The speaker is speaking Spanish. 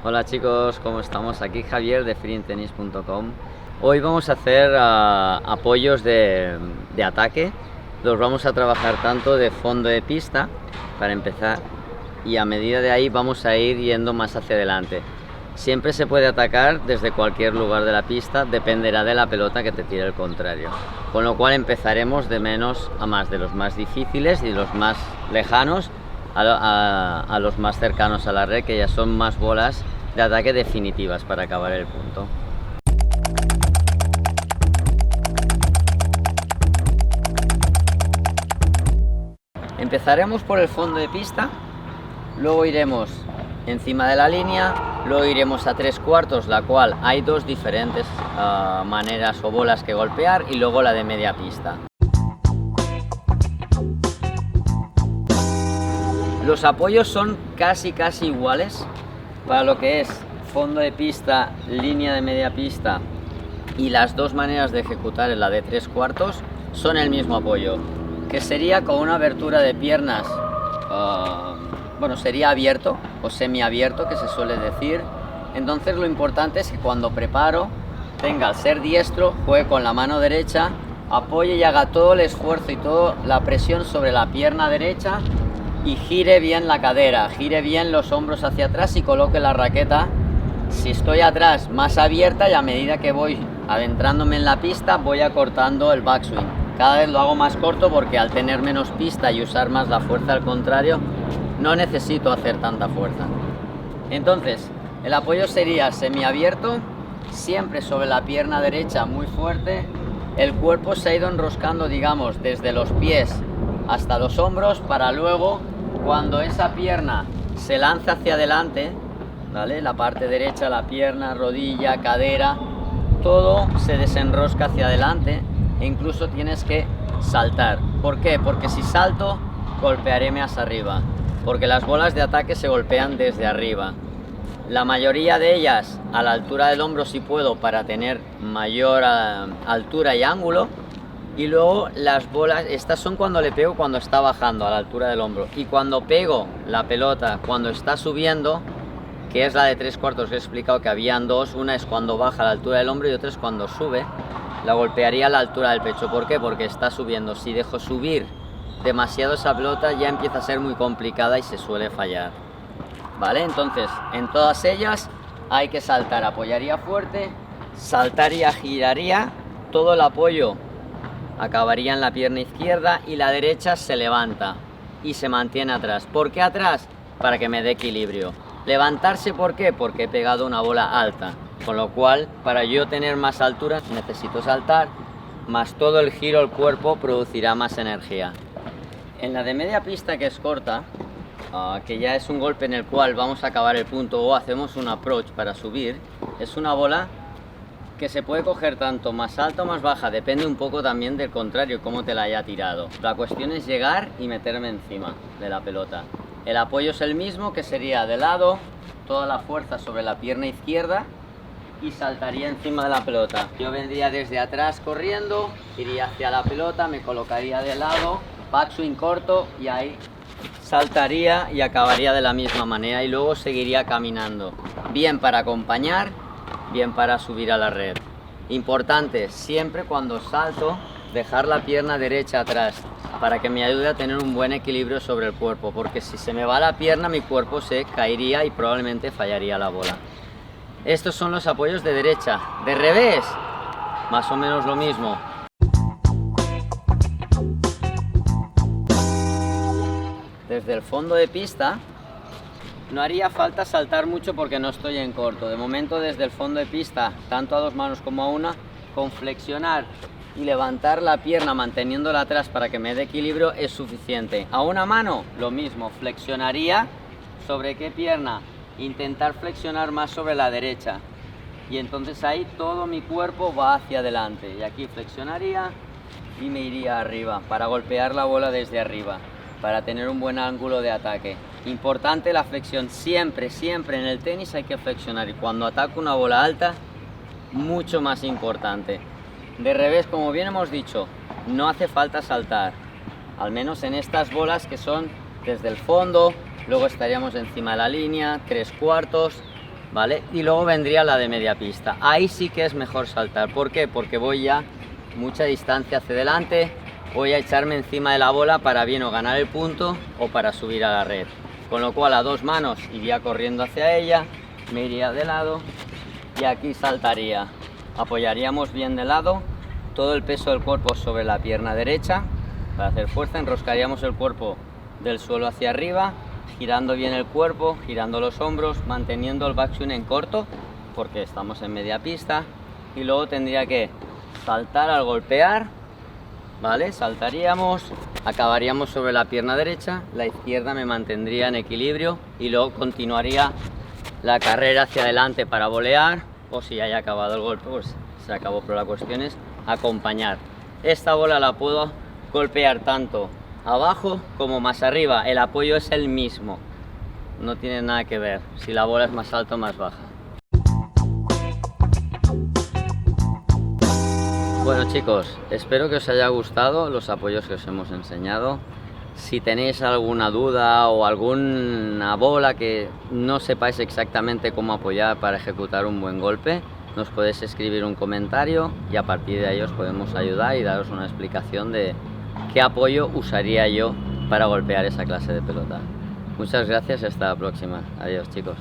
Hola chicos, ¿cómo estamos? Aquí Javier de freeintenis.com. Hoy vamos a hacer apoyos de ataque. Los vamos a trabajar tanto de fondo de pista para empezar, y a medida de ahí vamos a ir yendo más hacia adelante. Siempre se puede atacar desde cualquier lugar de la pista, dependerá de la pelota que te tire el contrario. Con lo cual empezaremos de menos a más, de los más difíciles y los más lejanos a los más cercanos a la red, que ya son más bolas de ataque definitivas para acabar el punto. Empezaremos por el fondo de pista, luego iremos encima de la línea, luego iremos a 3/4, la cual hay dos diferentes maneras o bolas que golpear, y luego la de media pista. Los apoyos son casi iguales para lo que es fondo de pista, línea de media pista, y las dos maneras de ejecutar en la de 3/4 son el mismo apoyo, que sería con una abertura de piernas, bueno, sería abierto o semiabierto, que se suele decir. Entonces lo importante es que cuando preparo tenga, al ser diestro, juegue con la mano derecha, apoye y haga todo el esfuerzo y toda la presión sobre la pierna derecha, y gire bien la cadera, gire bien los hombros hacia atrás y coloque la raqueta, si estoy atrás, más abierta, y a medida que voy adentrándome en la pista voy acortando el backswing. Cada vez lo hago más corto porque al tener menos pista y usar más la fuerza al contrario, no necesito hacer tanta fuerza. Entonces, el apoyo sería semiabierto, siempre sobre la pierna derecha muy fuerte. El cuerpo se ha ido enroscando, digamos, desde los pies hasta los hombros, para luego, cuando esa pierna se lanza hacia adelante, ¿vale?, la parte derecha, la pierna, rodilla, cadera, todo se desenrosca hacia adelante, e incluso tienes que saltar. ¿Por qué? Porque si salto, golpearé más arriba, porque las bolas de ataque se golpean desde arriba. La mayoría de ellas a la altura del hombro si puedo, para tener mayor altura y ángulo. Y luego las bolas, estas son cuando le pego cuando está bajando a la altura del hombro, y cuando pego la pelota cuando está subiendo, que es la de 3/4 que he explicado que habían dos, una es cuando baja a la altura del hombro y otra es cuando sube, la golpearía a la altura del pecho. ¿Por qué? Porque está subiendo. Si dejo subir demasiado esa pelota ya empieza a ser muy complicada y se suele fallar, ¿vale? Entonces, en todas ellas hay que saltar, apoyaría fuerte, saltaría, giraría, todo el apoyo acabaría en la pierna izquierda y la derecha se levanta y se mantiene atrás. ¿Por qué atrás? Para que me dé equilibrio. Levantarse, ¿por qué? Porque he pegado una bola alta, con lo cual para yo tener más altura necesito saltar, más todo el giro del cuerpo producirá más energía. En la de media pista, que es corta, que ya es un golpe en el cual vamos a acabar el punto o hacemos un approach para subir, es una bola que se puede coger tanto más alta o más baja, depende un poco también del contrario, cómo te la haya tirado. La cuestión es llegar y meterme encima de la pelota. El apoyo es el mismo, que sería de lado, toda la fuerza sobre la pierna izquierda, y saltaría encima de la pelota. Yo vendría desde atrás corriendo, iría hacia la pelota, me colocaría de lado, backswing corto, y ahí saltaría y acabaría de la misma manera, y luego seguiría caminando, bien para acompañar, bien para subir a la red. Importante, siempre cuando salto, dejar la pierna derecha atrás, para que me ayude a tener un buen equilibrio sobre el cuerpo, porque si se me va la pierna, mi cuerpo se caería y probablemente fallaría la bola. Estos son los apoyos de derecha. De revés, más o menos lo mismo. Desde el fondo de pista no haría falta saltar mucho porque no estoy en corto. De momento, desde el fondo de pista, tanto a dos manos como a una, con flexionar y levantar la pierna manteniéndola atrás para que me dé equilibrio es suficiente. A una mano, lo mismo, flexionaría. ¿Sobre qué pierna? Intentar flexionar más sobre la derecha, y entonces ahí todo mi cuerpo va hacia adelante, y aquí flexionaría y me iría arriba para golpear la bola desde arriba, para tener un buen ángulo de ataque. Importante la flexión, siempre en el tenis hay que flexionar, y cuando ataco una bola alta, mucho más importante. De revés, como bien hemos dicho, no hace falta saltar, al menos en estas bolas que son desde el fondo, luego estaríamos encima de la línea, 3/4, ¿vale? Y luego vendría la de media pista. Ahí sí que es mejor saltar. ¿Por qué? Porque voy ya mucha distancia hacia adelante, voy a echarme encima de la bola para bien o ganar el punto o para subir a la red. Con lo cual a dos manos iría corriendo hacia ella, me iría de lado y aquí saltaría. Apoyaríamos bien de lado, todo el peso del cuerpo sobre la pierna derecha para hacer fuerza, enroscaríamos el cuerpo del suelo hacia arriba, girando bien el cuerpo, girando los hombros, manteniendo el backswing en corto porque estamos en media pista, y luego tendría que saltar al golpear, ¿vale? Saltaríamos, acabaríamos sobre la pierna derecha, la izquierda me mantendría en equilibrio y luego continuaría la carrera hacia adelante para volear, o si haya acabado el golpe, pues se acabó, pero la cuestión es acompañar. Esta bola la puedo golpear tanto abajo como más arriba, el apoyo es el mismo, no tiene nada que ver si la bola es más alta o más baja. Bueno chicos, espero que os haya gustado los apoyos que os hemos enseñado. Si tenéis alguna duda o alguna bola que no sepáis exactamente cómo apoyar para ejecutar un buen golpe, nos podéis escribir un comentario y a partir de ahí os podemos ayudar y daros una explicación de qué apoyo usaría yo para golpear esa clase de pelota. Muchas gracias y hasta la próxima. Adiós chicos.